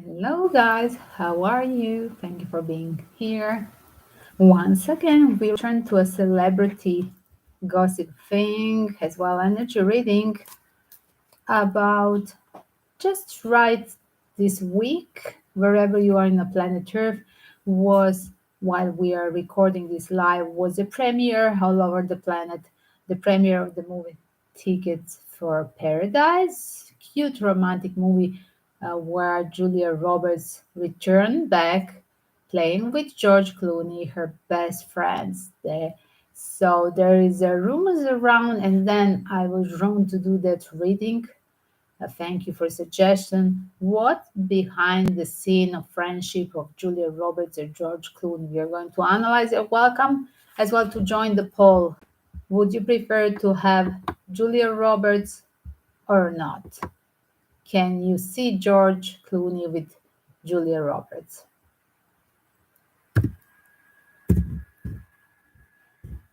Hello, guys. How are you? Thank you for being here. Once again, we return to a celebrity gossip thing as well, energy reading about just right this week, wherever you are in the planet Earth, was while we are recording this live, was a premiere all over the planet. The premiere of the movie Tickets for Paradise, cute romantic movie where Julia Roberts returned back playing with George Clooney, her best friends. So there is a rumors around, and then I was drawn to do that reading. Thank you for suggestion. What behind the scene of friendship of Julia Roberts and George Clooney? We are going to analyze it. Welcome as well to join the poll. Would you prefer to have Julia Roberts or not? Can you see George Clooney with Julia Roberts?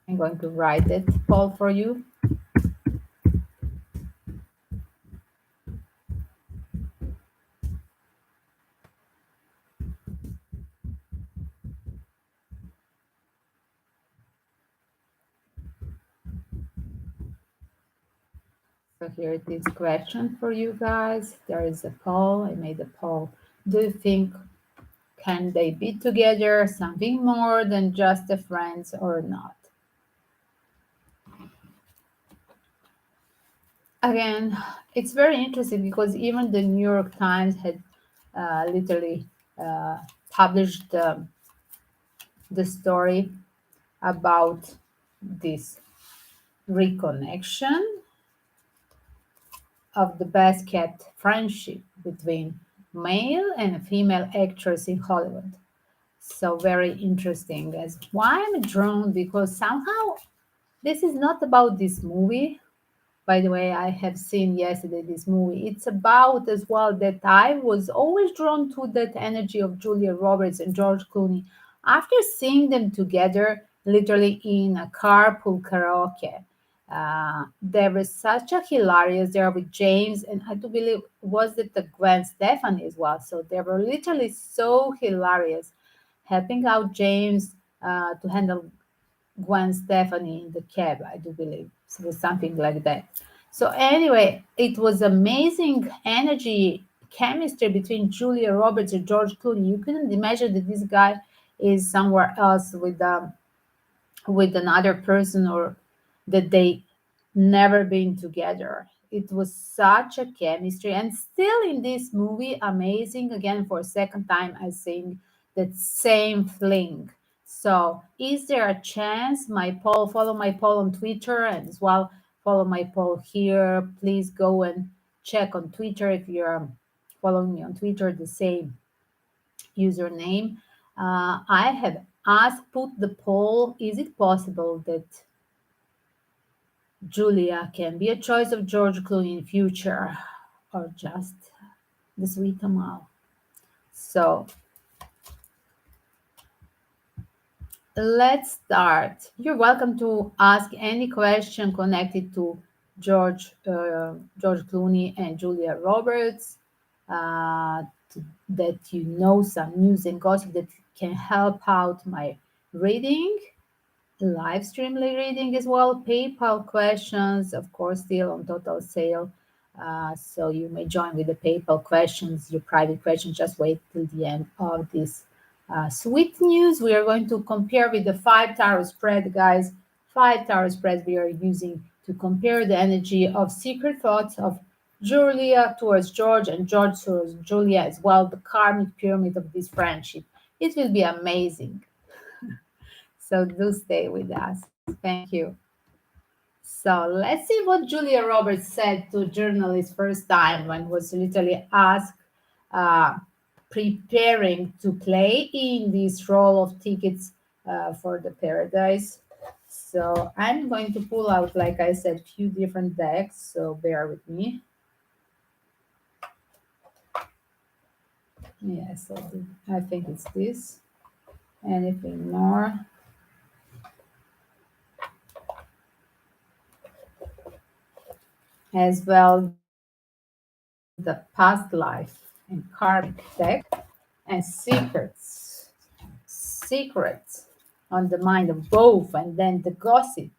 I'm going to write it poll for you. So here it is question for you guys. There is a poll. I made a poll. Do you think can they be together something more than just a friends or not? Again, it's very interesting because even the New York Times had literally published the story about this reconnection of the best kept friendship between male and female actors in Hollywood. So very interesting. As why I'm drawn because somehow this is not about this movie. By the way, I have seen yesterday this movie. It's about as well that I was always drawn to that energy of Julia Roberts and George Clooney after seeing them together, literally in a carpool karaoke. There was such a hilarious there with James, and I do believe was it the Gwen Stefani as well. So they were literally so hilarious, helping out James to handle Gwen Stefani in the cab, I do believe. So it was something like that. So anyway, it was amazing energy, chemistry between Julia Roberts and George Clooney. You couldn't imagine that this guy is somewhere else with another person or that they never been together. It was such a chemistry, and still in this movie, amazing again for a second time. I think that same thing. So, is there a chance? My poll, follow my poll on Twitter, and as well follow my poll here. Please go and check on Twitter if you're following me on Twitter, the same username. I have asked, put the poll: is it possible that Julia can be a choice of George Clooney in future, or just the sweet Amal? So let's start. You're welcome to ask any question connected to George Clooney and Julia Roberts. That you know some news and gossip that can help out my reading, live stream reading as well, PayPal questions, of course, still on total sale. So you may join with the PayPal questions, your private questions. Just wait till the end of this sweet news. We are going to compare with the 5 tarot spread, guys. 5 tarot spreads we are using to compare the energy of secret thoughts of Julia towards George and George towards Julia as well, the karmic pyramid of this friendship. It will be amazing. So do stay with us. Thank you. So let's see what Julia Roberts said to journalists first time when was literally asked, uh, preparing to play in this role of tickets for the paradise. So I'm going to pull out, like I said, few different decks. So bear with me. Yes, I think it's this. Anything more? As well, the past life. and card deck, and secrets on the mind of both, and then the gossip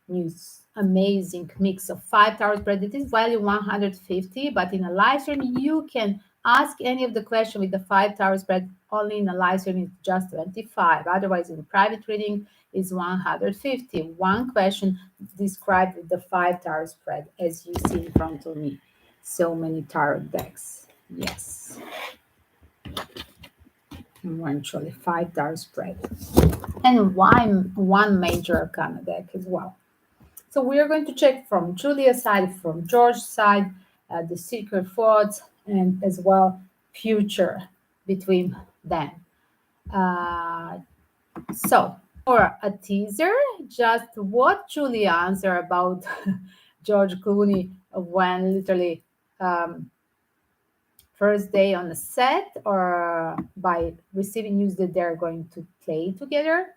news. Amazing mix of 5 towers spread. It is value 150, but in a live stream you can ask any of the question with the 5 towers spread. Only in a live stream it's just 25. Otherwise, in private reading is 150. One question described with the 5 towers spread, as you see in front of me. So many tarot decks. Yes, eventually 5 towers spread, and one major arcana deck as well. So we are going to check from Julia's side, from George's side, the secret thoughts, and as well future between them. Uh, so for a teaser, just what Julia answered about George Clooney when literally first day on the set, or by receiving news that they're going to play together.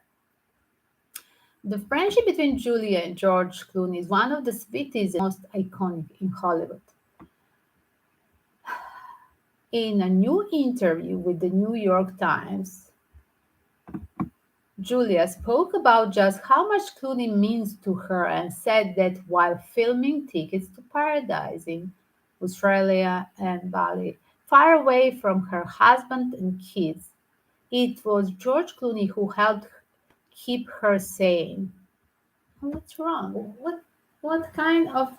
The friendship between Julia and George Clooney is one of the sweetest and most iconic in Hollywood. In a new interview with the New York Times, Julia spoke about just how much Clooney means to her and said that while filming Tickets to Paradise in Australia and Bali, far away from her husband and kids, it was George Clooney who helped keep her sane. What's wrong? What kind of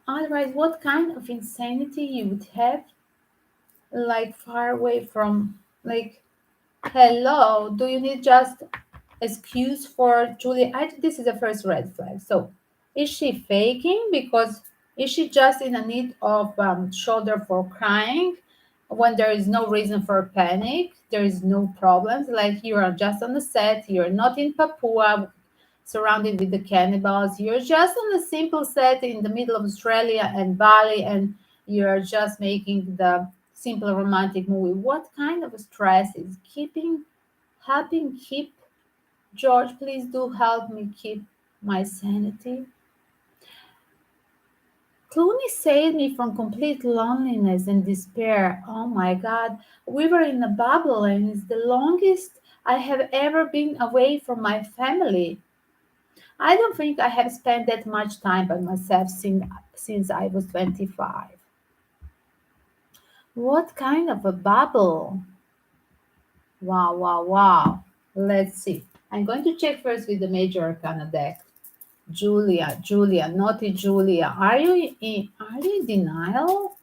otherwise what kind of insanity you would have, like far away from, like, hello, do you need just excuse for Julia? I think this is the first red flag. So is she faking? Because is she just in a need of shoulder for crying when there is no reason for panic? There is no problems. Like, you are just on the set, you're not in Papua surrounded with the cannibals. You're just on a simple set in the middle of Australia and Bali, and you're just making the simple romantic movie. What kind of stress is helping keep George? Please do help me keep my sanity. Clooney saved me from complete loneliness and despair. Oh my God, we were in a bubble, and it's the longest I have ever been away from my family. I don't think I have spent that much time by myself since I was 25. What kind of a bubble? Wow, wow, wow. Let's see. I'm going to check first with the major arcana deck. Julia, naughty Julia. Are you in denial?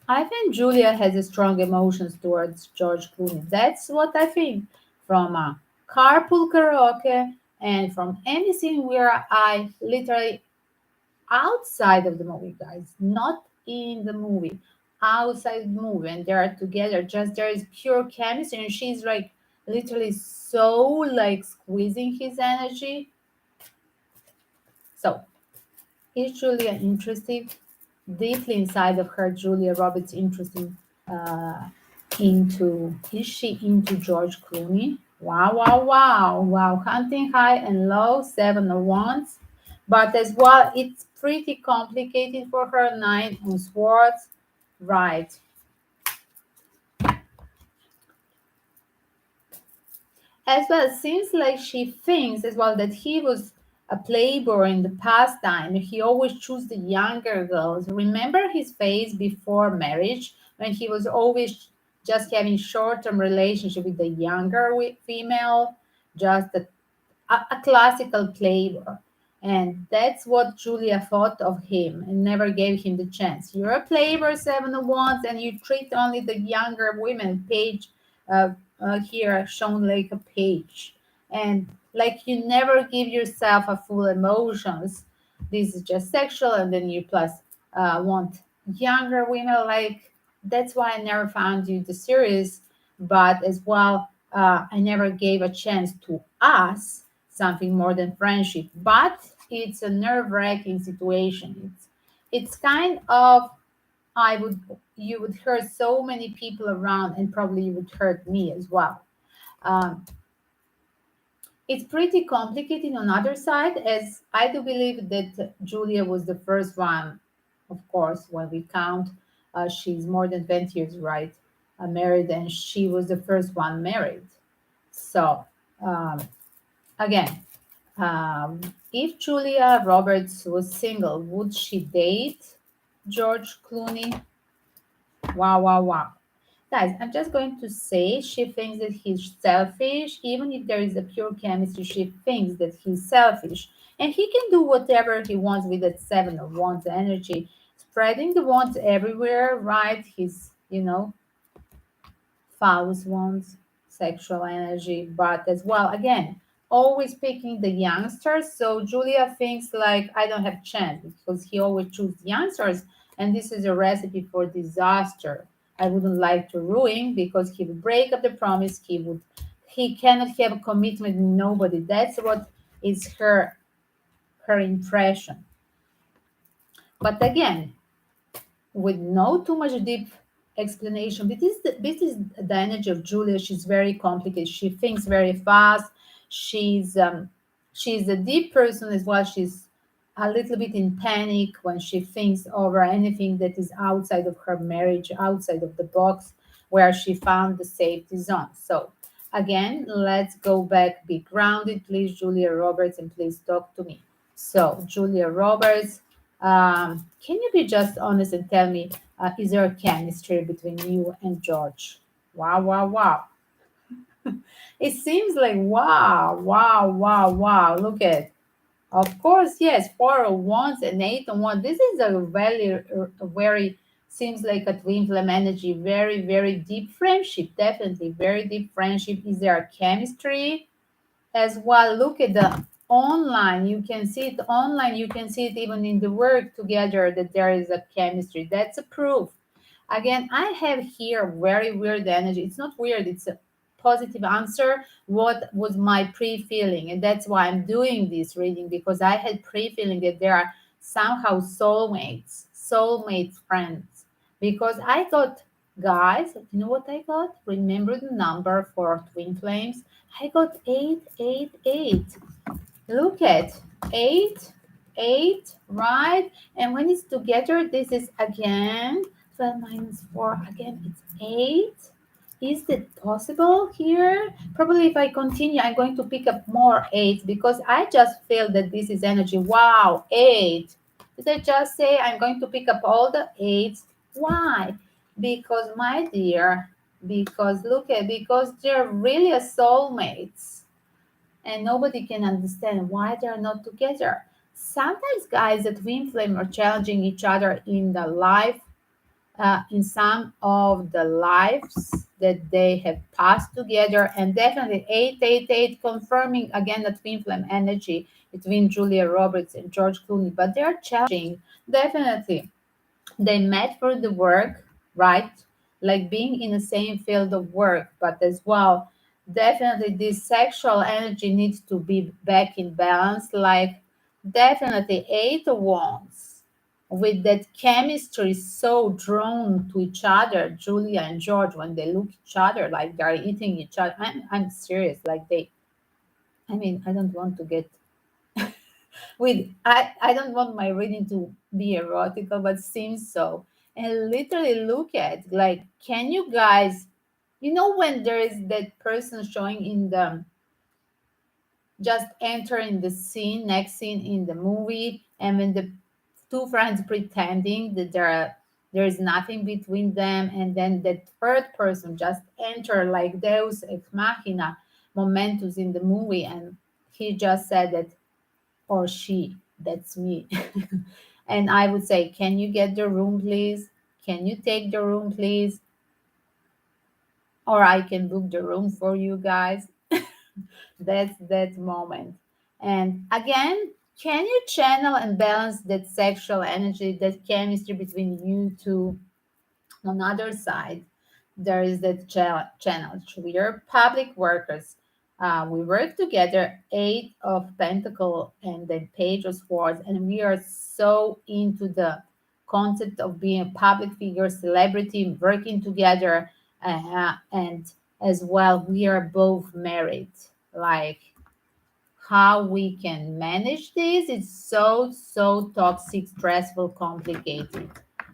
I think Julia has strong emotions towards George Clooney. That's what I think. From a carpool karaoke and from any scene where I literally outside of the movie, guys, not in the movie, outside the movie, and they are together. Just there is pure chemistry, and she's like literally so like squeezing his energy. So is Julia interested? Deeply inside of her, Julia Roberts interesting uh, into is she into George Clooney? Wow, wow, wow, wow. Hunting high and low, 7 of Wands. But as well, it's pretty complicated for her. 9 of Swords. Right. As well, it seems like she thinks as well that he was a playboy in the past time. He always chose the younger girls. Remember his face before marriage when he was always just having short-term relationship with the younger female, just a classical playboy. And that's what Julia thought of him and never gave him the chance. You're a playboy, 7 of Wands, and you treat only the younger women. Page uh, here shown like a page. And like you never give yourself a full emotions. This is just sexual, and then you plus want younger women. Like, that's why I never found you the series. But as well, I never gave a chance to us something more than friendship. But it's a nerve-wracking situation. It's kind of, I would you would hurt so many people around, and probably you would hurt me as well. Um, it's pretty complicated on other side, as I do believe that Julia was the first one, of course, when we count She's more than 20 years, right? Married, and she was the first one married. So, um, again, if Julia Roberts was single, would she date George Clooney? Wow, wow, wow. Guys, I'm just going to say she thinks that he's selfish. Even if there is a pure chemistry, she thinks that he's selfish. And he can do whatever he wants with that seven of wands energy. Spreading the wands everywhere, right? He's, phallus wands, sexual energy, but as well, again, always picking the youngsters. So Julia thinks like I don't have chance because he always chooses youngsters, and this is a recipe for disaster. I wouldn't like to ruin because he would break up the promise. He cannot have a commitment with nobody. That's what is her impression. But again, with no too much deep explanation. This is the energy of Julia. She's very complicated. She thinks very fast. She's um, she's a deep person as well. She's a little bit in panic when she thinks over anything that is outside of her marriage, outside of the box where she found the safety zone. So again, let's go back, be grounded, please, Julia Roberts, and please talk to me. So Julia Roberts, can you be just honest and tell me, is there a chemistry between you and George? Wow, wow, wow. It seems like wow, wow, wow, wow. Look at, of course, yes, 4 of wands and 8 of wands. This is a very, seems like a twin flame energy. Very, very deep friendship. Definitely, very deep friendship. Is there a chemistry? As well, look at the online, you can see it online, you can see it even in the work together that there is a chemistry. That's a proof. Again, I have here very weird energy. It's not weird, it's a positive answer. What was my pre-feeling? And that's why I'm doing this reading, because I had pre-feeling that there are somehow soulmate friends. Because I got, guys, you know what I got? Remember the number for twin flames? I got 888. Look at 8, 8, right? And when it's together, this is again 12 minus 4. Again, it's 8. Is it possible here? Probably if I continue, I'm going to pick up more 8 because I just feel that this is energy. Wow, 8. Did I just say I'm going to pick up all the 8s? Why? Because, my dear, because they're really a soulmates and nobody can understand why they're not together. Sometimes, guys, the twin flame are challenging each other in the life, in some of the lives that they have passed together, and definitely 888 confirming again the twin flame energy between Julia Roberts and George Clooney. But they are challenging, definitely. They met for the work, right? Like being in the same field of work, but as well, definitely this sexual energy needs to be back in balance. Like, definitely 8 of wands with that chemistry, so drawn to each other, Julia and George, when they look each other like they're eating each other. I'm serious. Like I mean, I don't want to get with I don't want my reading to be erotical, but seems so. And literally look at, like, can you guys, when there is that person showing in the, just entering the scene, next scene in the movie, and when the two friends pretending that there is nothing between them, and then the third person just enter like Deus ex machina momentus in the movie, and he just said that, or she, that's me. And I would say, can you get the room, please? Can you take the room, please? Or I can book the room for you guys. That's that moment. And again, can you channel and balance that sexual energy, that chemistry between you two? On the other side, there is that channel. We are public workers. We work together, 8 of Pentacle and then Page of Swords, and we are so into the concept of being a public figure, celebrity, working together, and as well, we are both married. Like, how we can manage this? It's so toxic, stressful, complicated.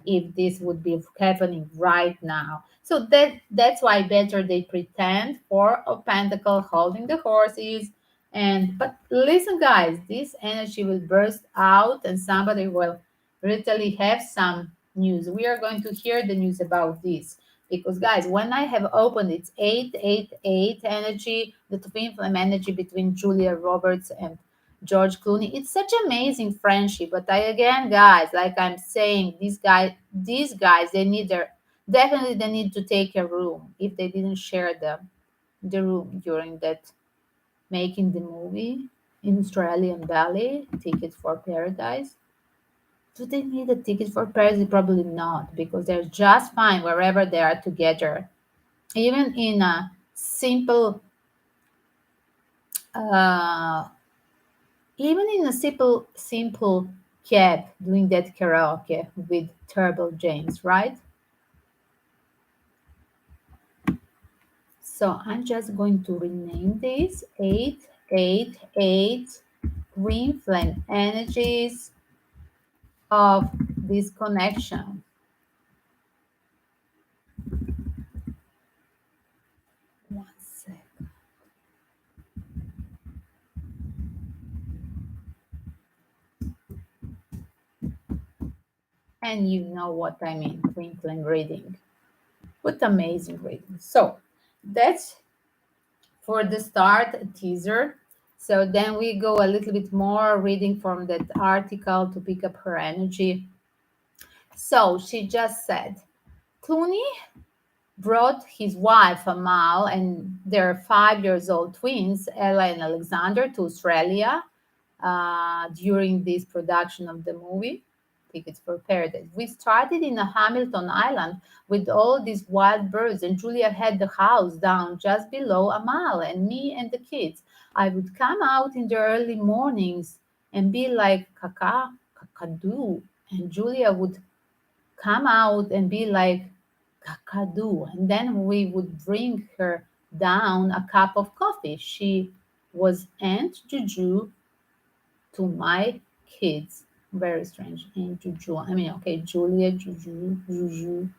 if this would be happening right now. So that's why better they pretend. Four of Pentacle holding the horses. And but listen, guys, this energy will burst out, and somebody will literally have some news. We are going to hear the news about this because, guys, when I have opened it's 888 energy, the twin flame energy between Julia Roberts and George Clooney. It's such amazing friendship. But I again, guys, like I'm saying, these guys, they need their definitely they need to take a room if they didn't share the room during that making the movie in Australian Valley, Tickets for Paradise. Do they need a ticket for Paradise? Probably not, because they're just fine wherever they are together. Even in a simple uh, even in a simple cab doing that karaoke with Turbo James, right? So I'm just going to rename this 888 Green Flame Energies of this connection. One sec. And you know what I mean, Green Flame reading. What amazing reading. So that's for the start teaser. So then we go a little bit more reading from that article to pick up her energy. So she just said, Clooney brought his wife Amal and their 5 years old twins, Ella and Alexander, to Australia during this production of the movie Tickets for Paradise. We started in a Hamilton Island with all these wild birds, and Julia had the house down just below Amal and me and the kids. I would come out in the early mornings and be like, Kaka, kakadu. And Julia would come out and be like, kakadu. And then we would bring her down a cup of coffee. She was Aunt Juju to my kids. Very strange. And Juju. I mean, okay, Julia, Juju, Juju.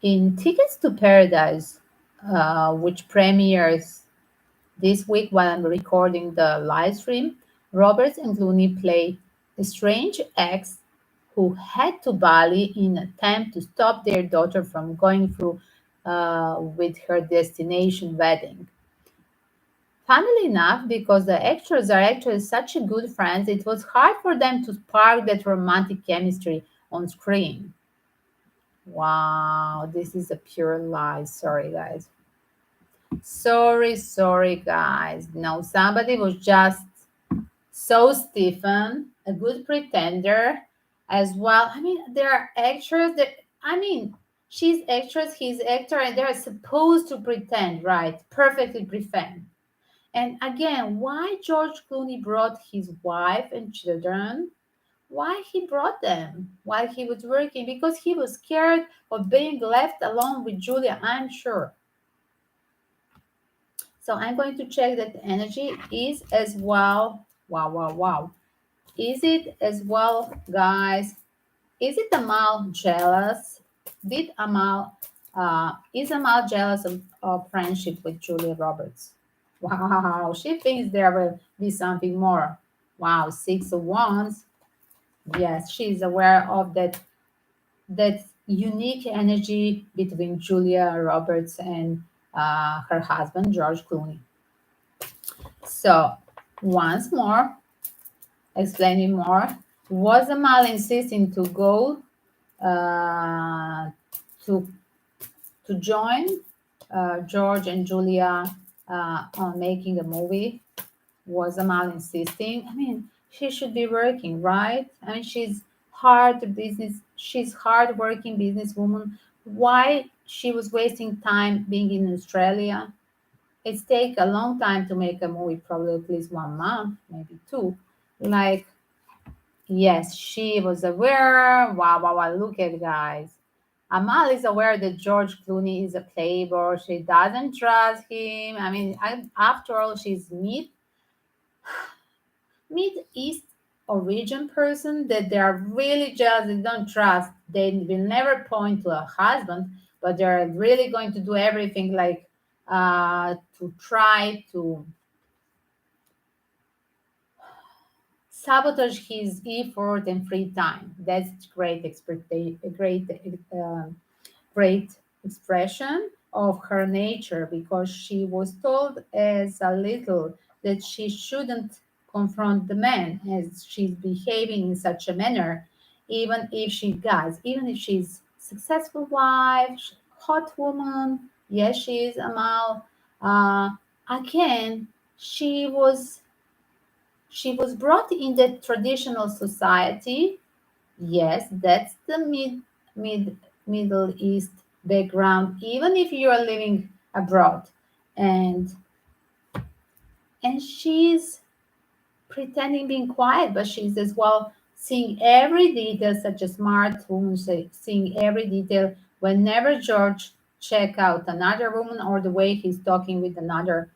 In Tickets to Paradise, which premieres this week while I'm recording the live stream, Roberts and Clooney play a strange ex who head to Bali in an attempt to stop their daughter from going through with her destination wedding. Funnily enough, because the actors are actually such a good friends, it was hard for them to spark that romantic chemistry on screen. Wow, this is a pure lie. Sorry, guys. Sorry, guys. No, somebody was just so Stephen, a good pretender as well. I mean, there are actors that, I mean, she's actress, he's actor, and they're supposed to pretend, right? Perfectly pretend. And again, why George Clooney brought his wife and children? Why he brought them while he was working? Because he was scared of being left alone with Julia, I'm sure. So I'm going to check that energy is as well. Wow, wow, wow. Is it as well, guys? Is it Amal jealous? Did Amal is Amal jealous of friendship with Julia Roberts? Wow, she thinks there will be something more. Wow, Six of Wands. Yes, she's aware of that unique energy between Julia Roberts and her husband George Clooney. So once more, explaining more, was Amal insisting to go uh, to to join George and Julia on making a movie? Was Amal insisting? I mean, she should be working, right? I mean, she's hard working businesswoman. Why she was wasting time being in Australia? It's take a long time to make a movie, probably at least 1 month, maybe two. Like, yes, she was aware. Wow, wow, wow, look at guys. Amal is aware that George Clooney is a playboy. She doesn't trust him. I mean, after all, she's mid East origin person that they are really jealous, they don't trust, they will never point to a husband, but they're really going to do everything like to try to sabotage his effort and free time. That's great great expression of her nature because she was told as a little that she shouldn't confront the man as she's behaving in such a manner, even if she does, even if she's successful wife, hot woman. Yes, she is Amal. Uh, Again, she was she was brought in the traditional society. Yes, that's the mid Middle East background, even if you are living abroad. And she's pretending being quiet, but she's as well seeing every detail, such a smart woman seeing every detail whenever George check out another woman or the way he's talking with another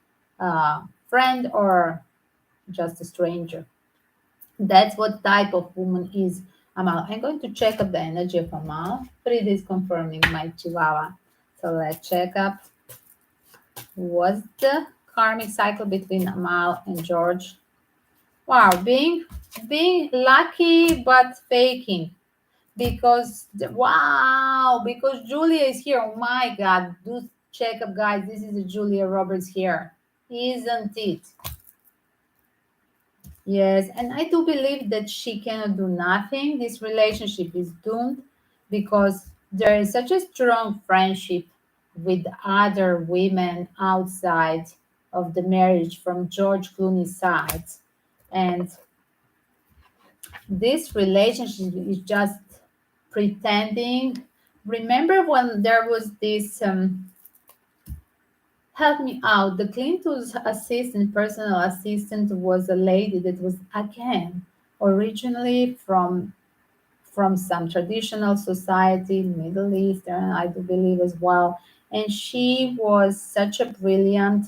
friend or just a stranger. That's what type of woman is Amal. I'm going to check up the energy of Amal, but it is confirming my Chihuahua. So let's check up what's the karmic cycle between Amal and George. Wow, being lucky but faking because wow, because Julia is here. Oh my God, do check up, guys. This is a Julia Roberts here, isn't it? Yes, and I do believe that she cannot do nothing. This relationship is doomed because there is such a strong friendship with other women outside of the marriage from George Clooney's side. And this relationship is just pretending. Remember when there was this help me out. The Clinton's assistant, personal assistant, was a lady that was again originally from some traditional society, Middle Eastern, I do believe as well. And she was such a brilliant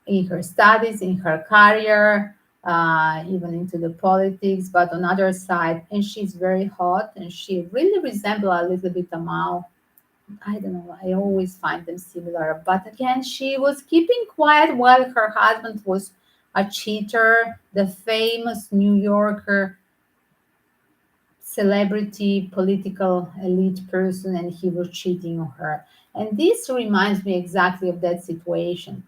in her studies, in her career, even into the politics, but on other side, and she's very hot, and she really resembles a little bit Amal. I don't know. I always find them similar. But again, she was keeping quiet while her husband was a cheater, the famous New Yorker celebrity, political elite person, and he was cheating on her. And this reminds me exactly of that situation.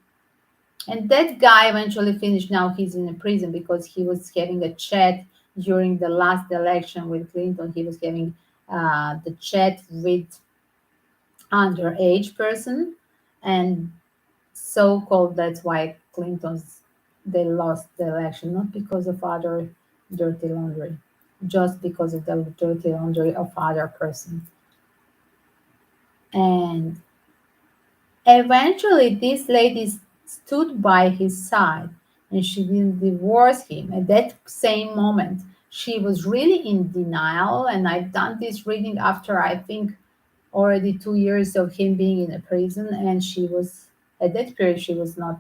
And that guy eventually finished. Now he's in a prison because he was having a chat during the last election with Clinton. He was having the chat with underage person and so-called that's why Clinton's they lost the election, not because of other dirty laundry, just because of the dirty laundry of other person. And eventually this lady stood by his side and she didn't divorce him. At that same moment she was really in denial, and I've done this reading after I think already 2 years of him being in a prison, and she was at that period she was not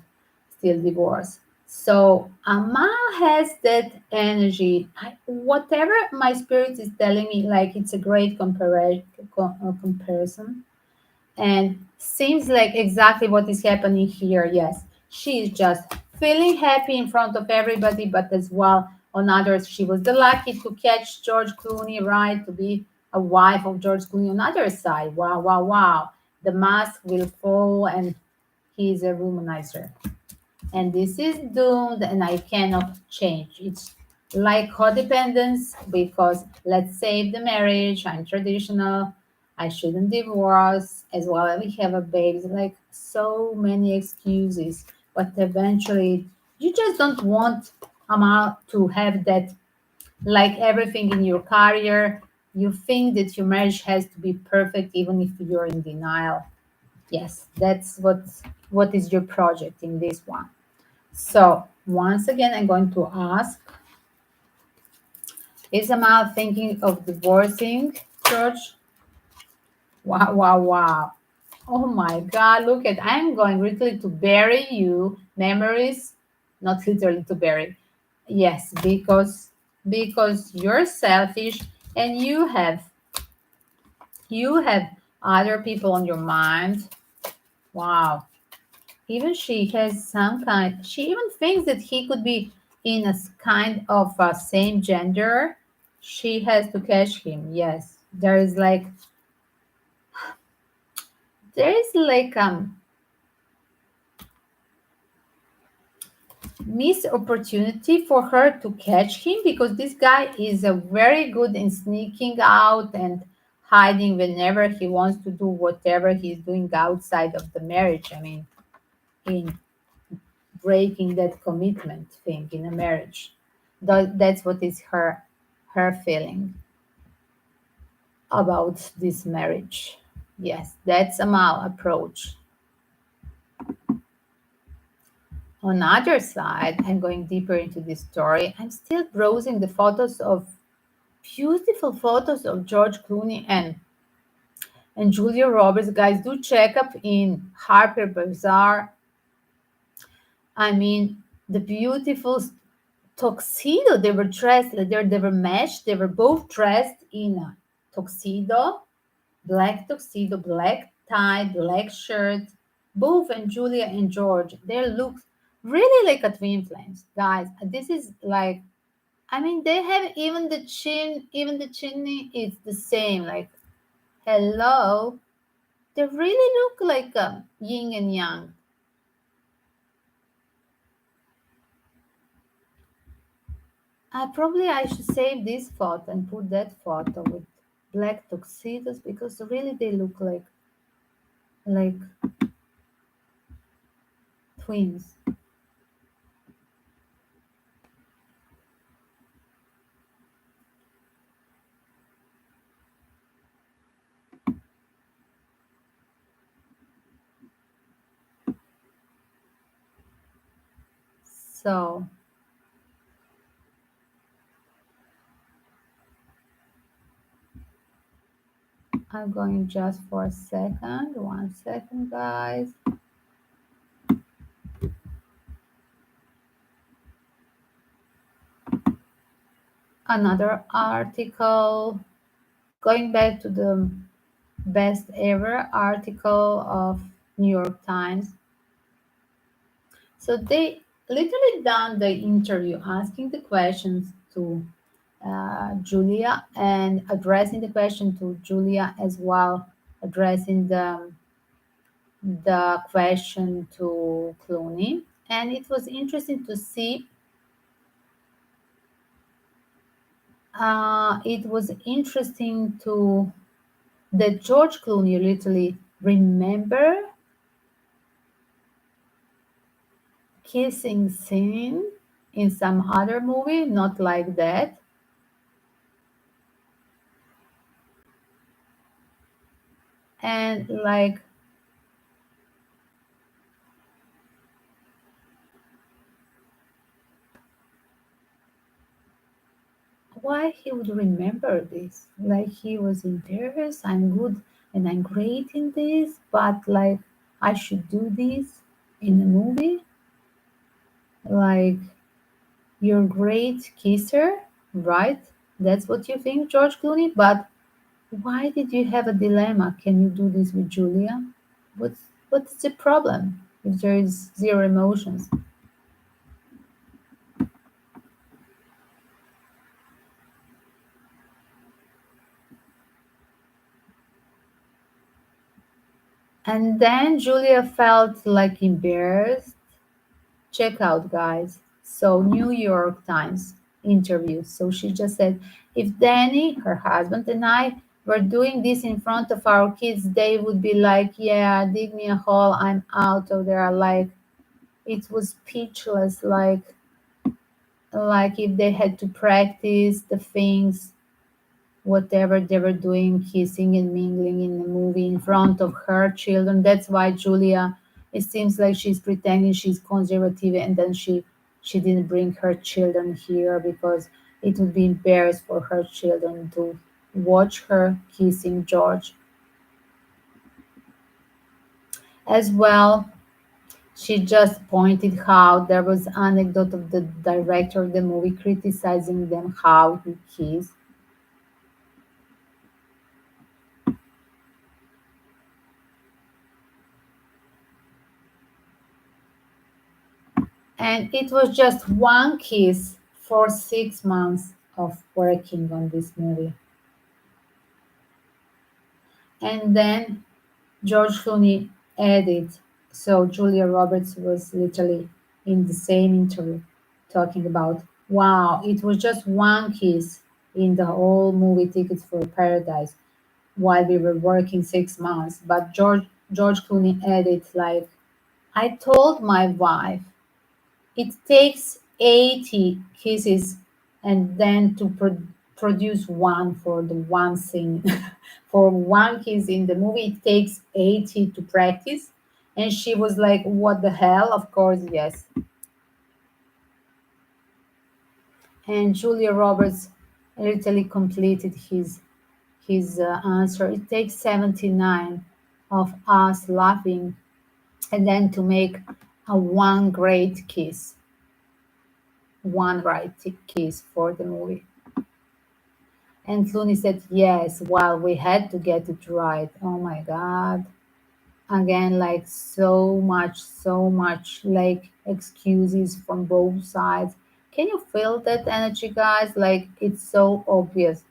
still divorced. So Amal has that energy. Whatever my spirit is telling me, like it's a great comparison, and seems like exactly what is happening here. Yes, she is just feeling happy in front of everybody, but as well on others. She was the lucky to catch George Clooney, right? To be a wife of George Clooney on other side. Wow, wow, wow. The mask will fall and he's a womanizer, and this is doomed and I cannot change. It's like codependence because let's save the marriage. I'm traditional. I shouldn't divorce as well. We have a baby. Like so many excuses, but eventually you just don't want Amal to have that. Like everything in your career, you think that your marriage has to be perfect, even if you're in denial. Yes, that's what is your project in this one. So once again, I'm going to ask, is Amal thinking of divorcing George? Wow, wow, wow. Oh my God, look at, I'm going literally to bury you, memories, not literally to bury. Yes, because you're selfish and you have other people on your mind. Wow. Even she has some kind. She even thinks that he could be in a kind of same gender. She has to catch him. Yes, there is like missed opportunity for her to catch him because this guy is very good in sneaking out and hiding whenever he wants to do whatever he's doing outside of the marriage. I mean, in breaking that commitment thing in a marriage. That's what is her feeling about this marriage. Yes, that's a mal approach. On the other side, I'm going deeper into this story. I'm still browsing the photos of beautiful photos of George Clooney and Julia Roberts. Guys, do check up in Harper Bazaar. I mean, the beautiful tuxedo. They were dressed, they were matched. They were both dressed in a tuxedo, black tie, black shirt. Both and Julia and George, they look really like a twin flames, guys. This is like, I mean, they have even the chimney is the same. Like, hello, they really look like yin and yang. I should save this photo and put that photo with black tuxedos because really they look like twins. So I'm going just for a second. 1 second, guys. Another article. Going back to the best ever article of New York Times. So they literally done the interview, asking the questions to Julia and addressing the question to Julia as well, addressing the question to Clooney. And it was interesting to see. It was interesting to that George Clooney literally remember kissing scene in some other movie, not like that. And like, why he would remember this? Like he was embarrassed, I'm good and I'm great in this, but like I should do this in a movie? Like you're a great kisser, right? That's what you think, George Clooney? But why did you have a dilemma? Can you do this with Julia? What's the problem if there is zero emotions? And then Julia felt like embarrassed. Check out, guys. So, New York Times interview. So she just said, if Danny, her husband, and I were doing this in front of our kids, they would be like, yeah, dig me a hole, I'm out of there. Like, it was speechless. Like if they had to practice the things, whatever they were doing, kissing and mingling in the movie in front of her children. That's why Julia, it seems like she's pretending she's conservative and then she didn't bring her children here because it would be embarrassed for her children to watch her kissing George as well. She just pointed out there was anecdote of the director of the movie criticizing them how he kissed. And it was just one kiss for 6 months of working on this movie. And then George Clooney added, so Julia Roberts was literally in the same interview talking about, wow, it was just one kiss in the whole movie Tickets for Paradise while we were working 6 months. But George Clooney added, like, I told my wife it takes 80 kisses and then to produce one for the one scene. For one kiss in the movie, it takes 80 to practice. And she was like, what the hell? Of course, yes. And Julia Roberts literally completed his answer. It takes 79 of us laughing and then to make a one great kiss, one right kiss for the movie. And Clooney said, yes, well, we had to get it right. Oh my God. Again, like so much like excuses from both sides. Can you feel that energy, guys? Like it's so obvious.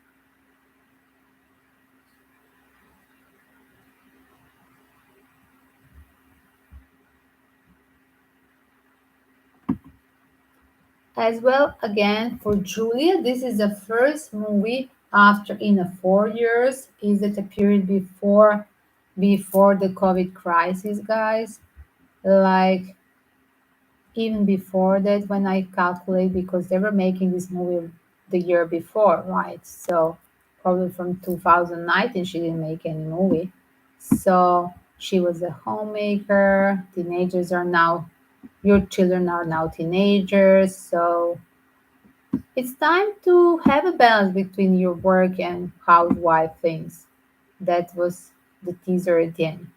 As well, again, for Julia, this is the first movie after in a 4 years. Is it a period before the COVID crisis, guys? Like even before that when I calculate because they were making this movie the year before, right? So probably from 2019 she didn't make any movie. So she was a homemaker. Teenagers are now your children are now teenagers. So it's time to have a balance between your work and housewife things. That was the teaser at the end.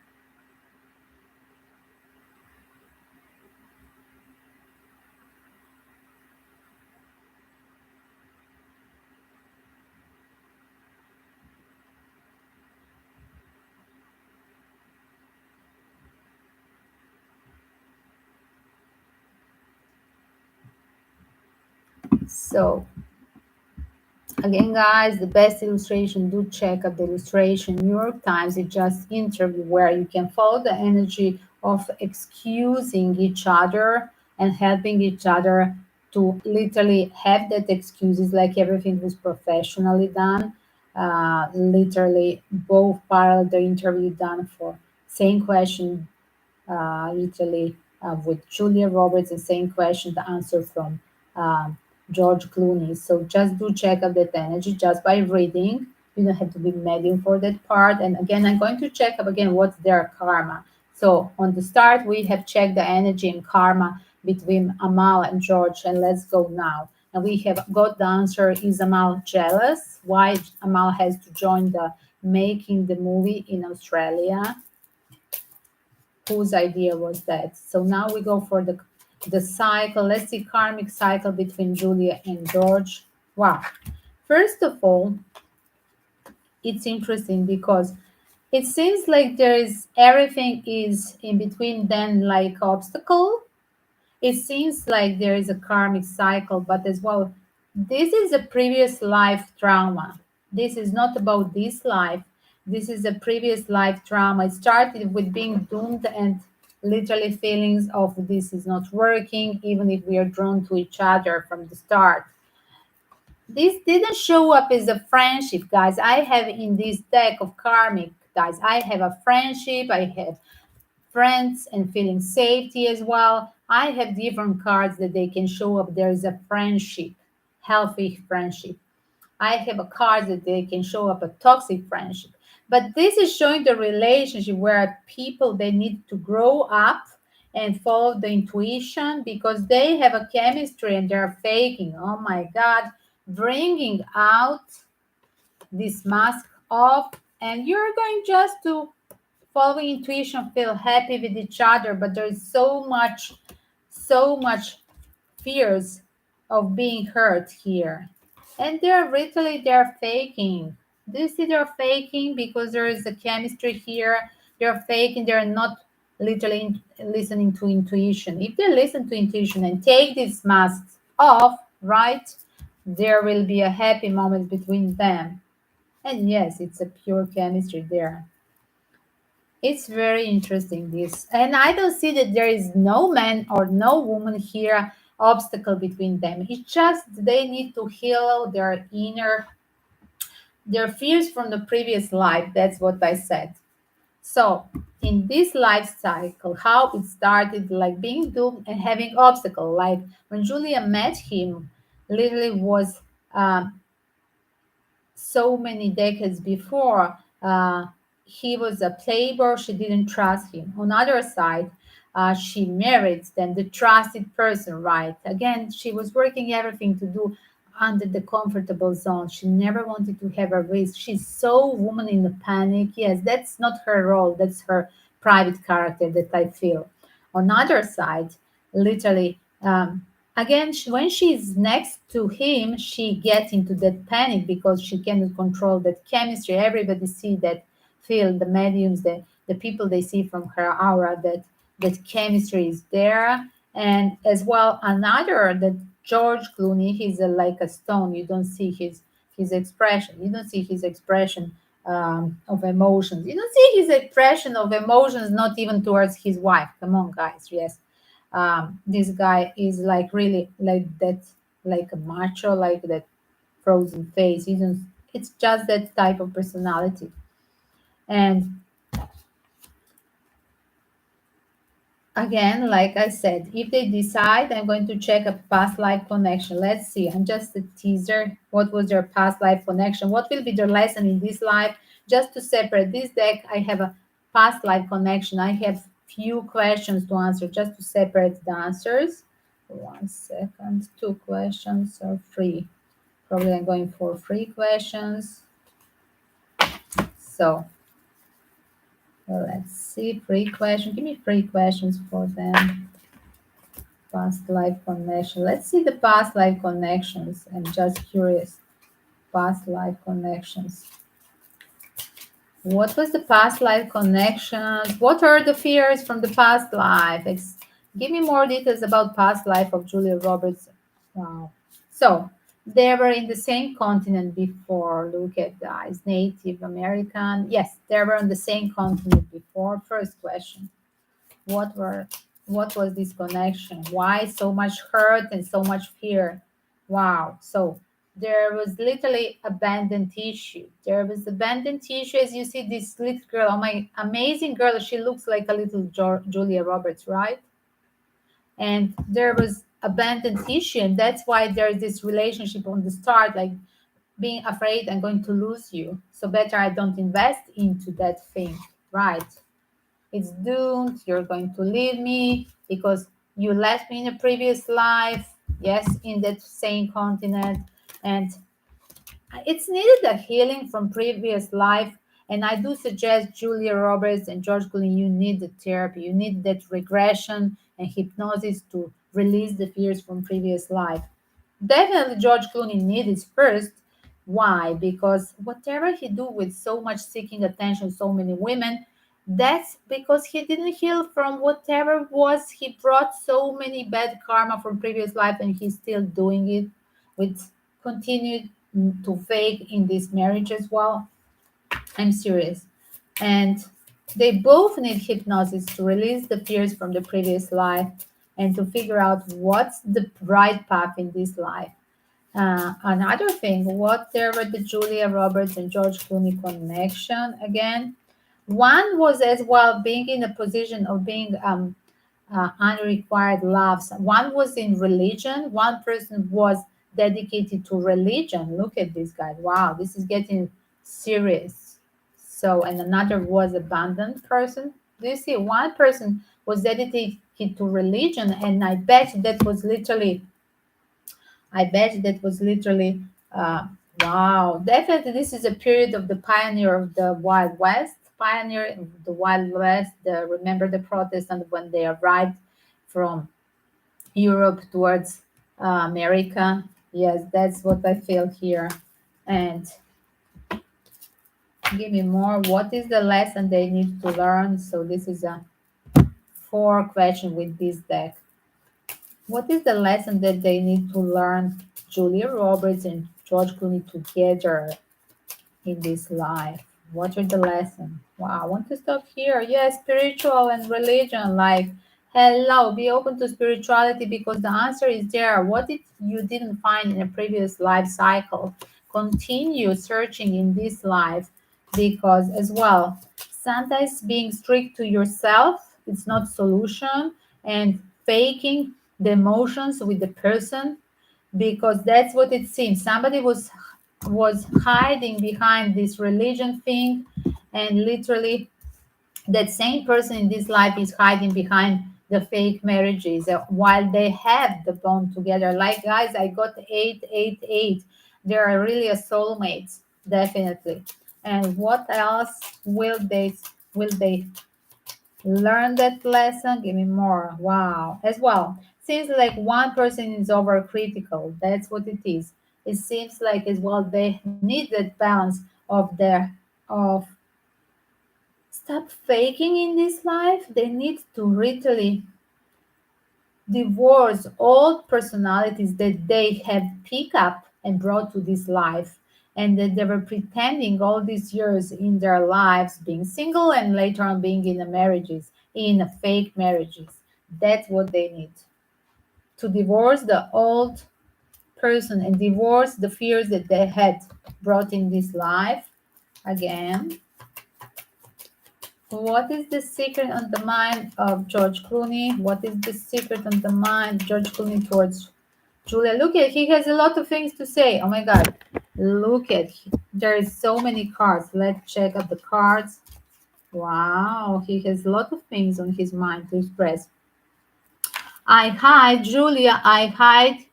So again, guys, the best illustration, do check out the illustration. New York Times, it just interview where you can follow the energy of excusing each other and helping each other to literally have that excuses like everything was professionally done. Literally, both parallel the interview done for same question literally with Julia Roberts, the same question, the answer from George Clooney. So just do check out that energy just by reading. You don't have to be medium for that part. And again, I'm going to check up again what's their karma. So on the start, we have checked the energy and karma between Amal and George. And let's go now. And we have got the answer, is Amal jealous? Why Amal has to join the making the movie in Australia? Whose idea was that? So now we go for the cycle. Let's see karmic cycle between Julia and George. Wow. First of all, it's interesting because it seems like there is everything is in between them like obstacle. It seems like there is a karmic cycle, but as well, this is a previous life trauma. This is not about this life. This is a previous life trauma. It started with being doomed and literally feelings of this is not working, even if we are drawn to each other from the start. This didn't show up as a friendship, guys. I have in this deck of karmic, guys, I have a friendship, I have friends and feeling safety as well. I have different cards that they can show up. There is a friendship, healthy friendship. I have a card that they can show up a toxic friendship. But this is showing the relationship where people they need to grow up and follow the intuition because they have a chemistry and they're faking. Oh my God, bringing out this mask off, and you're going just to following intuition, feel happy with each other, but there's so much fears of being hurt here. And they're faking. Do you see they're faking because there is a chemistry here? They're faking, they're not literally listening to intuition. If they listen to intuition and take these masks off, right, there will be a happy moment between them. And yes, it's a pure chemistry there. It's very interesting this. And I don't see that there is no man or no woman here obstacle between them. It's just they need to heal their fears from the previous life. That's what I said. So in this life cycle, how it started like being doomed and having obstacle, like when Julia met him, literally was so many decades before. He was a playboy. She didn't trust him. On the other side, she married then the trusted person, right? Again, she was working everything to do under the comfortable zone. She never wanted to have a risk. She's so woman in the panic. Yes, that's not her role. That's her private character that I feel. On the other side, literally, again, when she's next to him, she gets into that panic because she cannot control that chemistry. Everybody see that, feel the mediums, the people they see from her aura, that chemistry is there. And as well, another that George Clooney, he's like a stone. You don't see his expression. You don't see his expression of emotions. You don't see his expression of emotions, not even towards his wife. Come on, guys. Yes, this guy is like really like that, like a macho, like that frozen face. You don't, it's just that type of personality. And again, like I said, if they decide, I'm going to check a past life connection. Let's see. I'm just a teaser. What was their past life connection? What will be their lesson in this life? Just to separate this deck, I have a past life connection. I have few questions to answer just to separate the answers. 1 second. Two questions or three. Probably I'm going for three questions. So let's see. Three questions. Give me three questions for them. Past life connection. Let's see the past life connections. I'm just curious. Past life connections. What was the past life connections? What are the fears from the past life? Give me more details about past life of Julia Roberts. Wow. So they were in the same continent before. Look at guys, Native American. Yes, they were on the same continent before. First question. What were what was this connection? Why so much hurt and so much fear? Wow. So there was literally abandoned tissue. There was abandoned tissue. As you see this little girl, oh my amazing girl, she looks like a little Julia Roberts, right? And there was abandoned tissue, and that's why there's this relationship on the start, like being afraid I'm going to lose you. So better I don't invest into that thing, right? It's doomed. You're going to leave me because you left me in a previous life. Yes, in that same continent. And it's needed a healing from previous life. And I do suggest Julia Roberts and George Clooney, you need the therapy. You need that regression and hypnosis to release the fears from previous life. Definitely George Clooney needs first. Why? Because whatever he do with so much seeking attention, so many women, that's because he didn't heal from whatever was. He brought so many bad karma from previous life, and he's still doing it with continued to fake in this marriage as well. I'm serious. And they both need hypnosis to release the fears from the previous life and to figure out what's the right path in this life. Another thing, what there were the Julia Roberts and George Clooney connection again. One was as well being in a position of being unrequired loves. One was in religion. One person was dedicated to religion. Look at this guy. Wow, this is getting serious. So, and another was abandoned person. Do you see? One person was dedicated to religion, and I bet that was literally, wow, definitely this is a period of the pioneer of the Wild West pioneer the Wild West. Remember the Protestants when they arrived from Europe towards America. Yes, that's what I feel here. And give me more. What is the lesson they need to learn? So this is a four question with this deck. What is the lesson that they need to learn? Julia Roberts and George Clooney together in this life. What are the lessons? Wow, I want to stop here. Yes, spiritual and religion. Like, hello, be open to spirituality because the answer is there. What did you didn't find in a previous life cycle? Continue searching in this life because as well, sometimes being strict to yourself it's not solution and faking the emotions with the person because that's what it seems. Somebody was hiding behind this religion thing, and literally that same person in this life is hiding behind the fake marriages while they have the bond together. Like guys, I got 888. They are really a soulmates, definitely. And what else will they learn that lesson? Give me more. Wow. As well, seems like one person is overcritical. That's what it is. It seems like as well they need that balance of their of stop faking in this life. They need to literally divorce all personalities that they have picked up and brought to this life and that they were pretending all these years in their lives being single and later on being in a marriages in a fake marriages. That's what they need to divorce the old person and divorce the fears that they had brought in this life. Again, what is the secret on the mind of George Clooney? What is the secret on the mind of George Clooney towards Julia? Look at, he has a lot of things to say. Oh my God. Look at, there is so many cards. Let's check out the cards. Wow, he has a lot of things on his mind to express. I hide, Julia, I hide.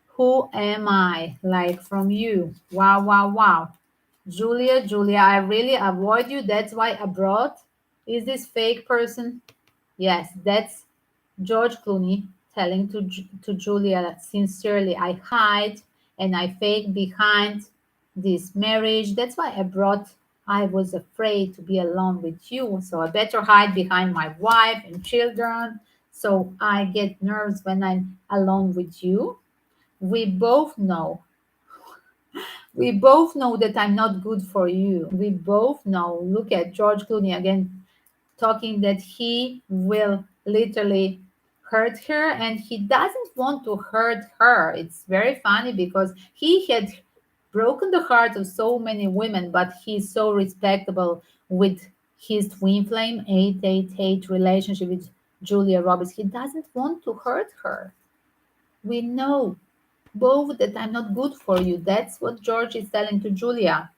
Who am I? Like from you. Wow, wow, wow. Julia, I really avoid you. That's why I brought. Is this fake person? Yes, that's George Clooney telling to Julia that sincerely I hide and I fake behind this marriage. That's why I brought. I was afraid to be alone with you, so I better hide behind my wife and children. So I get nerves when I'm alone with you. We both know we both know that I'm not good for you. We both know. Look at George Clooney again talking that he will literally hurt her and he doesn't want to hurt her. It's very funny because he had broken the heart of so many women, but he's so respectable with his twin flame 888 relationship with Julia Roberts. He doesn't want to hurt her. We know both that I'm not good for you. That's what George is telling to Julia.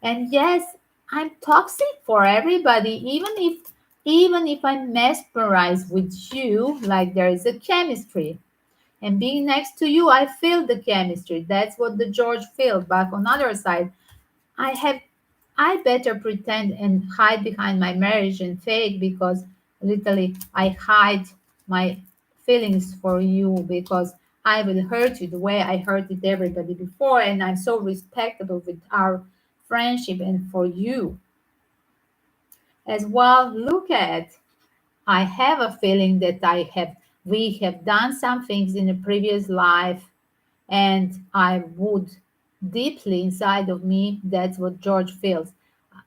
And yes, I'm toxic for everybody, even if I'm mesmerized with you, like there is a chemistry. And being next to you, I feel the chemistry. That's what the George feels. But on the other side, I have I better pretend and hide behind my marriage and fake because literally I hide my feelings for you because I will hurt you the way I hurted everybody before and I'm so respectable with our friendship and for you as well. Look at, I have a feeling that I have we have done some things in a previous life and I would deeply inside of me, that's what George feels.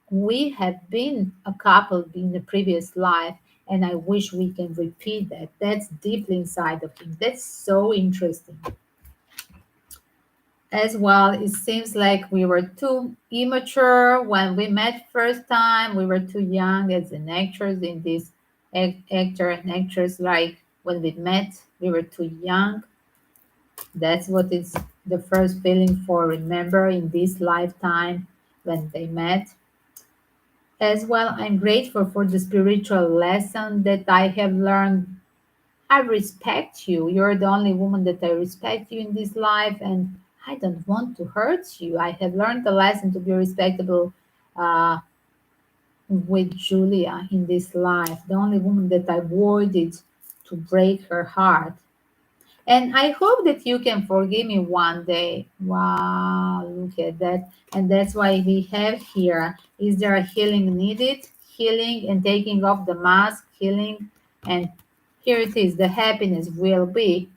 We have been a couple in the previous life, and I wish we can repeat that. That's deeply inside of him. That's so interesting. As well, it seems like we were too immature when we met first time. We were too young as an actors in this actor and actress. Like when we met, we were too young. That's what is the first feeling for remember in this lifetime when they met. As well, I'm grateful for the spiritual lesson that I have learned. I respect you. You're the only woman that I respect you in this life, and I don't want to hurt you. I have learned the lesson to be respectable uh, with Julia in this life, the only woman that I avoided to break her heart. And I hope that you can forgive me one day. Wow, look at that. And that's why we have here, is there a healing needed? Healing and taking off the mask, healing. And here it is, the happiness will be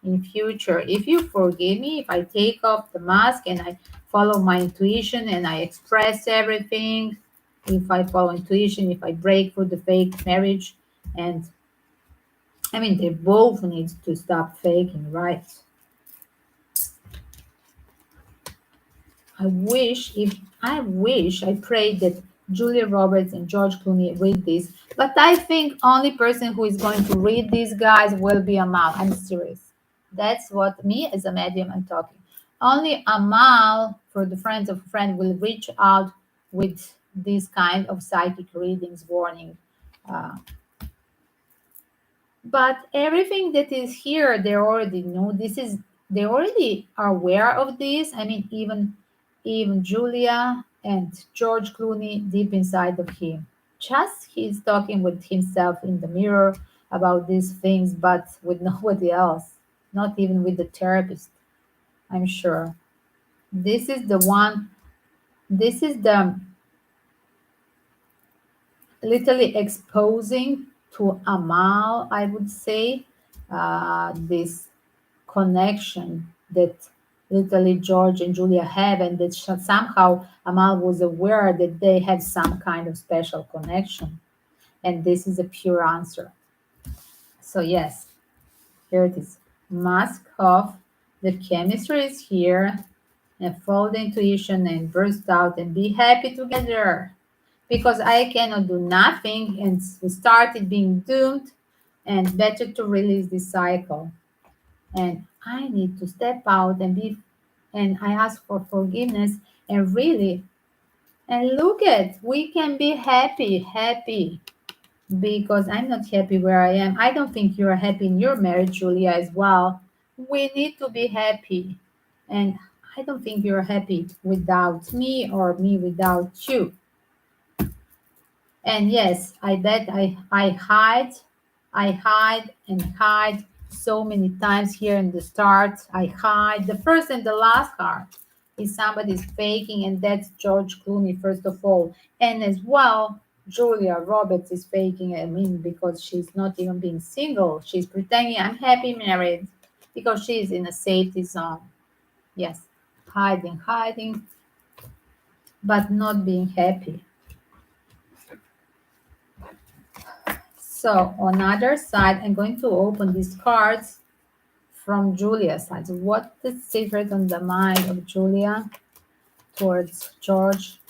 in future. If you forgive me, if I take off the mask and I follow my intuition and I express everything, if I follow intuition, if I break through the fake marriage, and I mean, they both need to stop faking, right? I pray that Julia Roberts and George Clooney read this. But I think only person who is going to read these guys will be Amal. I'm serious. That's what me as a medium I'm talking. Only Amal, for the friends of a friend, will reach out with this kind of psychic readings warning. Uh, but everything that is here, they already know. They already are aware of this. I mean, even Julia and George Clooney deep inside of him. Just he's talking with himself in the mirror about these things, but with nobody else, not even with the therapist, I'm sure. This is the one, this is the literally exposing to Amal, I would say, this connection that literally George and Julia have, and that somehow Amal was aware that they had some kind of special connection. And this is a pure answer. So, yes, here it is. Mask off. The chemistry is here. And follow the intuition and burst out and be happy together. Because I cannot do nothing and we started being doomed, and better to release this cycle. And I need to step out and be, and I ask for forgiveness, and really, and look at, we can be happy, because I'm not happy where I am. I don't think you're happy in your marriage, Julia, as well. We need to be happy. And I don't think you're happy without me or me without you. And yes, I bet I hide and hide so many times here in the start. I hide. The first and the last card is somebody's faking, and that's George Clooney, first of all. And as well, Julia Roberts is faking, I mean, because she's not even being single. She's pretending I'm happy married because she's in a safety zone. Yes, hiding, but not being happy. So on other side, I'm going to open these cards from Julia's side. So what the secret on the mind of Julia towards George?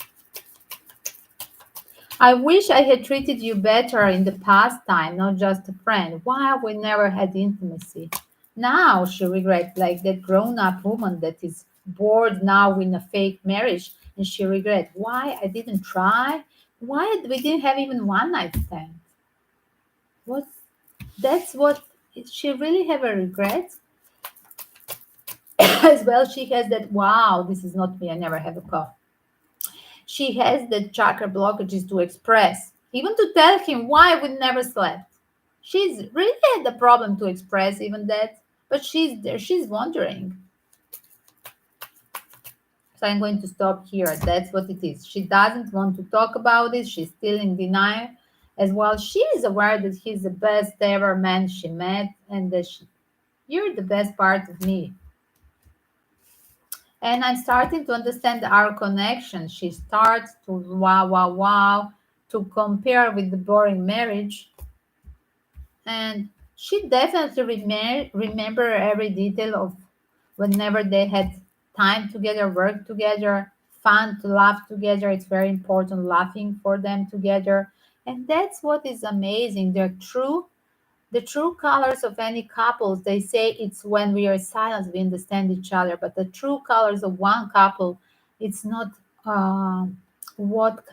I wish I had treated you better in the past time, not just a friend. Why we never had intimacy? Now she regrets, like that grown-up woman that is bored now in a fake marriage, and she regrets, why I didn't try? Why we didn't have even one night stand? What That's what she really have a regret. As well, she has that, wow, this is not me, I never have a cough. She has the chakra blockages to express, even to tell him why we never slept. She's really had the problem to express even that, but she's there, she's wondering. So I'm going to stop here. That's what it is. She doesn't want to talk about it. She's still in denial. As well, she is aware that he's the best ever man she met, and that you're the best part of me. And I'm starting to understand our connection. She starts to wow, to compare with the boring marriage. And she definitely remember every detail of whenever they had time together, work together, fun to laugh together. It's very important laughing for them together. And that's what is amazing. The true colors of any couples, they say it's when we are silent, we understand each other. But the true colors of one couple, it's not what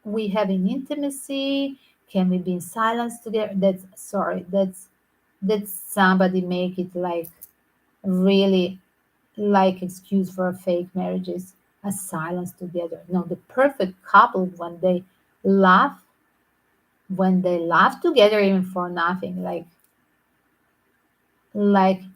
we have in intimacy. Can we be in silence together? That's somebody make it like really like excuse for fake marriages, a silence together. No, the perfect couple when they laugh when they laugh together even for nothing, like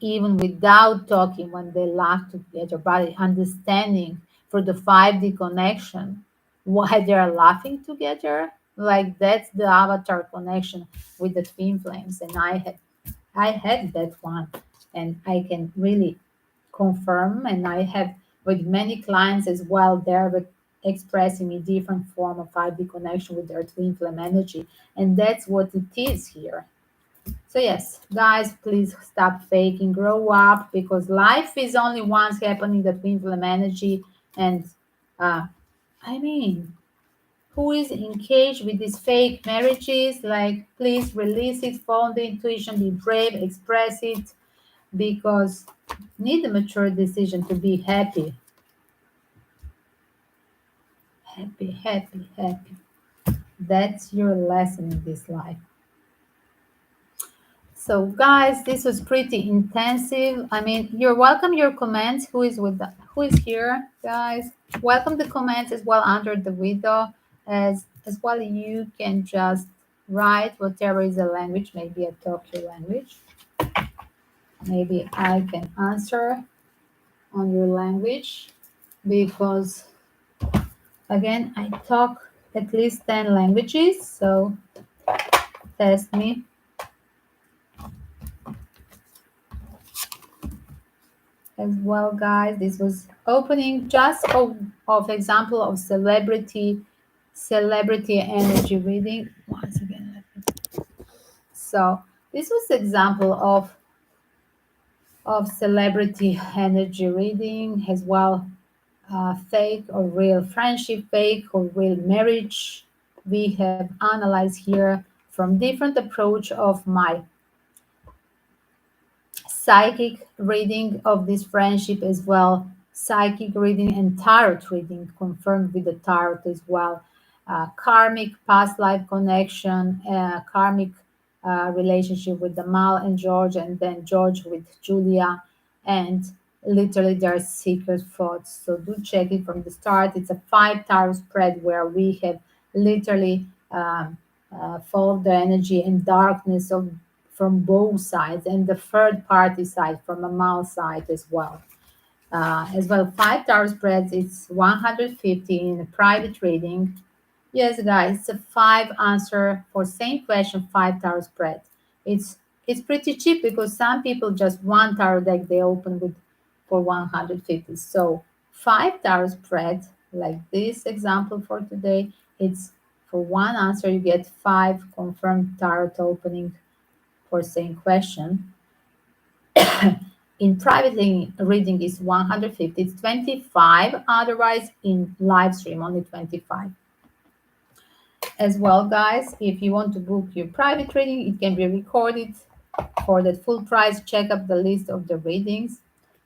even without talking, when they laugh together, but understanding for the 5D connection why they are laughing together. Like that's the avatar connection with the twin flames. And I had that one, and I can really confirm. And I have with many clients as well, they're expressing a different form of 5D connection with their twin flame energy. And that's what it is here. So yes, guys, please stop faking, grow up, because life is only once happening, the twin flame energy. And uh, I mean, who is engaged with these fake marriages? Like, please release it, follow the intuition, be brave, express it, because need a mature decision to be happy, happy, happy, happy. That's your lesson in this life. So, guys, this was pretty intensive. I mean, you're welcome your comments. Who is here, guys? Welcome the comments as well under the video. As well, you can just write whatever is the language, maybe a Tokyo language. Maybe I can answer on your language, because again, I talk at least 10 languages, so test me. As well, guys, this was opening just of example of celebrity energy reading. Once again, so this was example of celebrity energy reading as well. Fake or real friendship, fake or real marriage. We have analyzed here from different approach of my psychic reading of this friendship as well, psychic reading and tarot reading confirmed with the tarot as well, karmic past life connection, karmic relationship with the Mal and George, and then George with Julia, and literally there are secret thoughts. So do check it from the start. It's a 5 tarot spread where we have literally followed the energy and darkness of from both sides, and the third party side from a mouse side as well. As well, 5 tarot spreads, it's 150 in a private reading. Yes, guys, it's a 5 answer for same question, 5 tarot spread. It's pretty cheap because some people just one tarot deck they open with for 150. So 5 tarot spread, like this example for today, it's for one answer you get 5 confirmed tarot opening for same question. In private reading is 150, it's 25, otherwise in live stream only 25. As well, guys, if you want to book your private reading, it can be recorded for that full price. Check up the list of the readings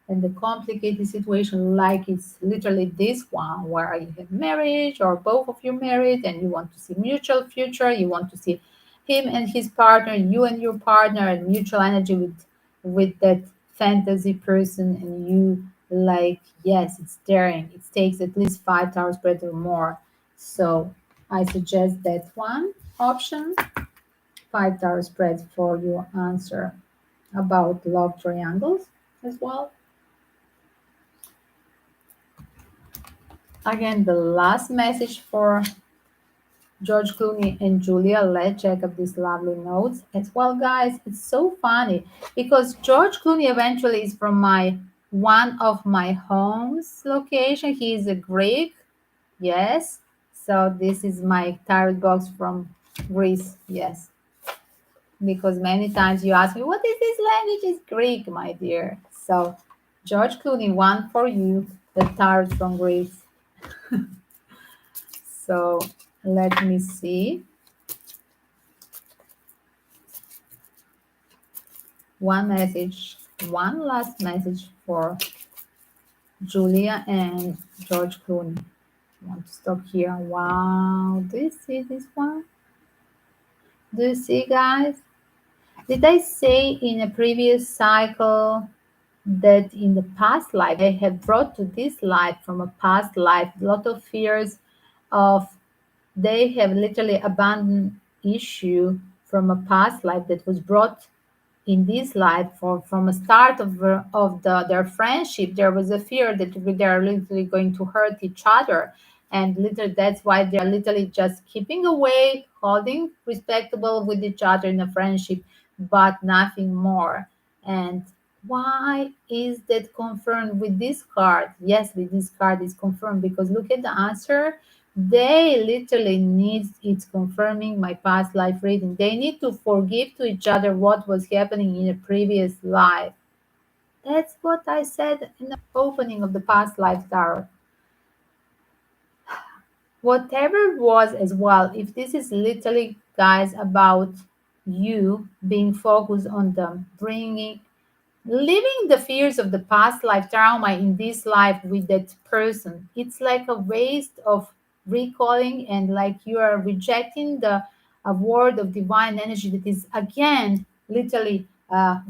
and the complicated situation, like it's literally this one where you have marriage or both of you married and you want to see mutual future, you want to see him and his partner, you and your partner, and mutual energy with that fantasy person, and you like, yes, it's daring, it takes at least 5 hours spread or more. So I suggest that one option, 5 hour spread for your answer about love triangles as well. Again, the last message for George Clooney and Julia. Let's check up these lovely notes as well, guys. It's so funny because George Clooney eventually is from my one of my home's location. He is a Greek, yes. So this is my tarot box from Greece, yes. Because many times you ask me, what is this language? It's Greek, my dear. So George Clooney, one for you, the tarot from Greece. So let me see. One message, one last message for Julia and George Clooney. I want to stop here. Wow, do you see this one? Do you see, guys? Did I say in a previous cycle that in the past life I have brought to this life from a past life a lot of fears of They have literally abandoned issue from a past life that was brought in this life. From a start of their friendship, there was a fear that they are literally going to hurt each other, and literally that's why they are literally just keeping away, holding respectable with each other in a friendship, but nothing more. And why is that confirmed with this card? Yes, with this card is confirmed because look at the answer. They literally need it's confirming my past life reading. They need to forgive to each other what was happening in a previous life. That's what I said in the opening of the past life tarot. Whatever was as well, if this is literally, guys, about you being focused on them, bringing living the fears of the past life trauma in this life with that person, it's like a waste of recalling, and like you are rejecting the a word of divine energy that is again literally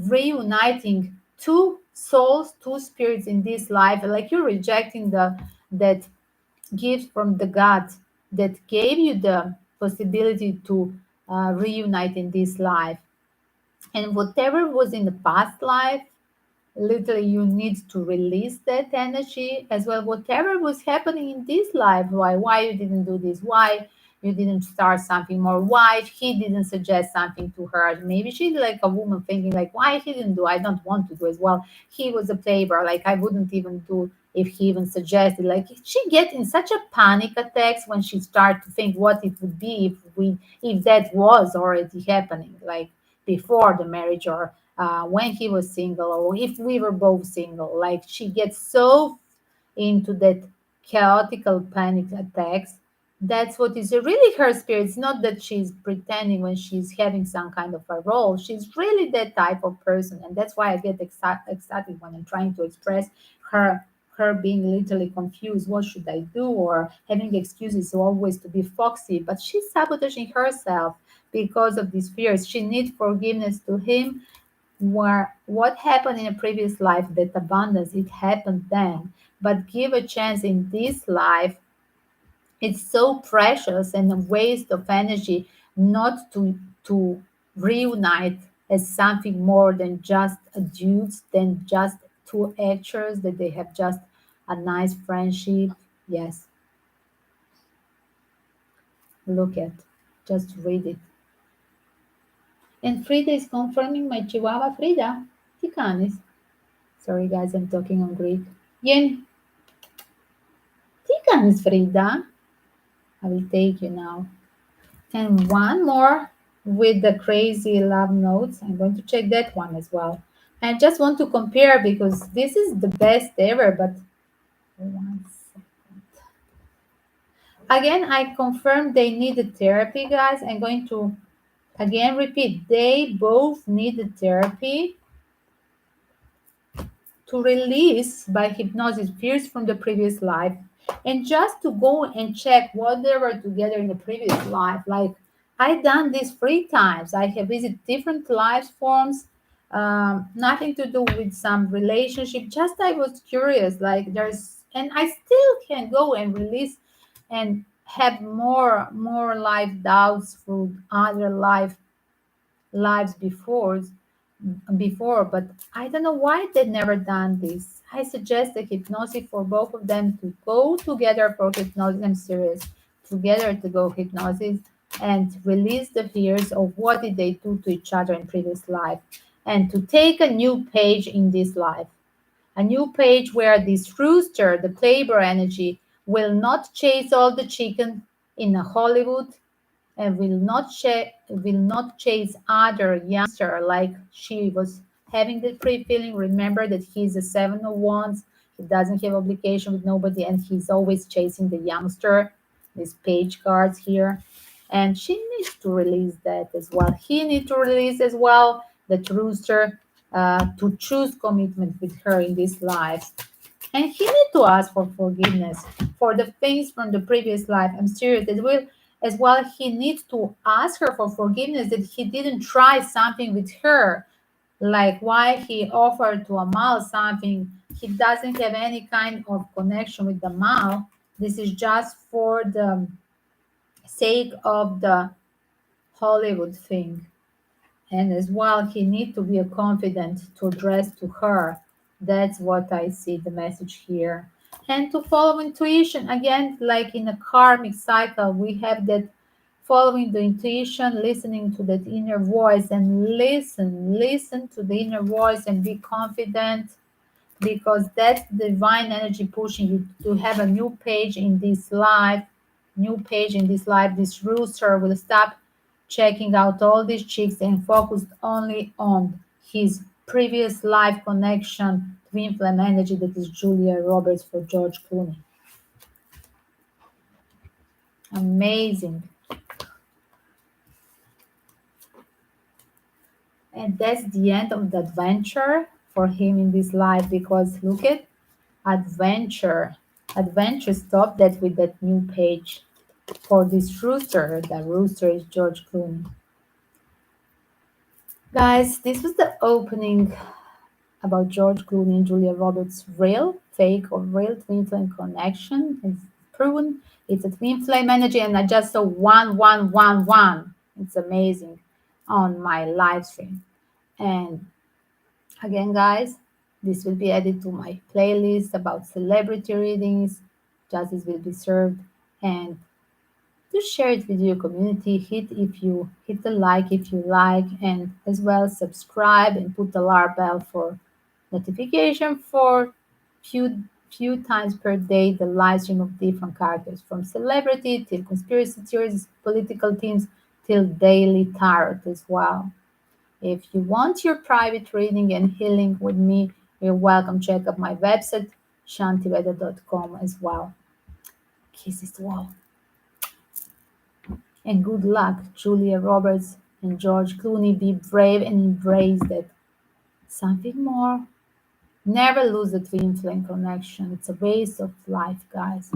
reuniting two souls, two spirits in this life, like you're rejecting the that gift from the god that gave you the possibility to reunite in this life. And whatever was in the past life, literally you need to release that energy as well. Whatever was happening in this life, why you didn't do this, why you didn't start something more, why he didn't suggest something to her. Maybe she's like a woman thinking like, why he didn't do, I don't want to do as well. He was a playboy, like I wouldn't even do if he even suggested. Like she get in such a panic attacks when she start to think what it would be if that was already happening, like before the marriage, or when he was single, or if we were both single. Like she gets so into that chaotical panic attacks. That's what is really her spirit. It's not that she's pretending when she's having some kind of a role. She's really that type of person, and that's why I get excited when I'm trying to express her her being literally confused. What should I do? Or having excuses always to be foxy, but she's sabotaging herself because of these fears. She needs forgiveness to him, where what happened in a previous life, that abundance, it happened then, but give a chance in this life. It's so precious and a waste of energy not to reunite as something more than just a dudes, than just two actors that they have just a nice friendship. Yes, look at, just read it. And Frida is confirming my Chihuahua. Frida, Tikanis. Sorry guys, I'm talking on Greek. Yen, Tikanis, Frida. I will take you now. And one more with the crazy love notes. I'm going to check that one as well. I just want to compare because this is the best ever, but one second. Again, I confirm they needed therapy, guys. I'm going to again repeat, they both needed therapy to release by hypnosis fears from the previous life, and just to go and check what they were together in the previous life. Like I done this 3 times. I have visited different life forms, nothing to do with some relationship. Just I was curious, like there's, and I still can go and release and have more life doubts through other lives before, but I don't know why they never done this. I suggest a hypnosis for both of them to go together for hypnosis. I'm serious. Together to go hypnosis and release the fears of what did they do to each other in previous life, and to take a new page in this life. A new page where this rooster, the playboy energy, will not chase all the chicken in a Hollywood, and will not chase other youngster like she was having the pre-feeling. Remember that he's a 7 of wands. He doesn't have obligation with nobody, and he's always chasing the youngster. These page cards here, and she needs to release that as well. He needs to release as well that rooster, to choose commitment with her in this life, and he need to ask for forgiveness for the things from the previous life. I'm serious. It will as well. He needs to ask her for forgiveness that he didn't try something with her, like why he offered to Amal something. He doesn't have any kind of connection with the Amal. This is just for the sake of the Hollywood thing. And as well, he need to be a confident to address to her. That's what I see the message here. And to follow intuition again, like in a karmic cycle, we have that following the intuition, listening to that inner voice, and listen to the inner voice and be confident, because that's divine energy pushing you to have a new page in this life. New page in this life. This rooster will stop checking out all these chicks and focus only on his previous life connection, twin flame energy, that is Julia Roberts for George Clooney. Amazing. And that's the end of the adventure for him in this life, because look at adventure. Adventure stopped that with that new page for this rooster. The rooster is George Clooney. Guys, this was the opening about George Clooney and Julia Roberts' real, fake, or real twin flame connection. It's proven it's a twin flame energy, and I just saw 1111. It's amazing on my live stream. And again, guys, this will be added to my playlist about celebrity readings. Justice will be served, and to share it with your community. Hit the like if you like, and as well subscribe and put the alarm bell for notification for few times per day the live stream of different characters, from celebrity till conspiracy theories, political themes, till daily tarot as well. If you want your private reading and healing with me, you're welcome. Check out my website, shantiveda.com as well. Kisses to all. And good luck, Julia Roberts and George Clooney. Be brave and embrace that. Something more. Never lose the twin flame connection. It's a waste of life, guys.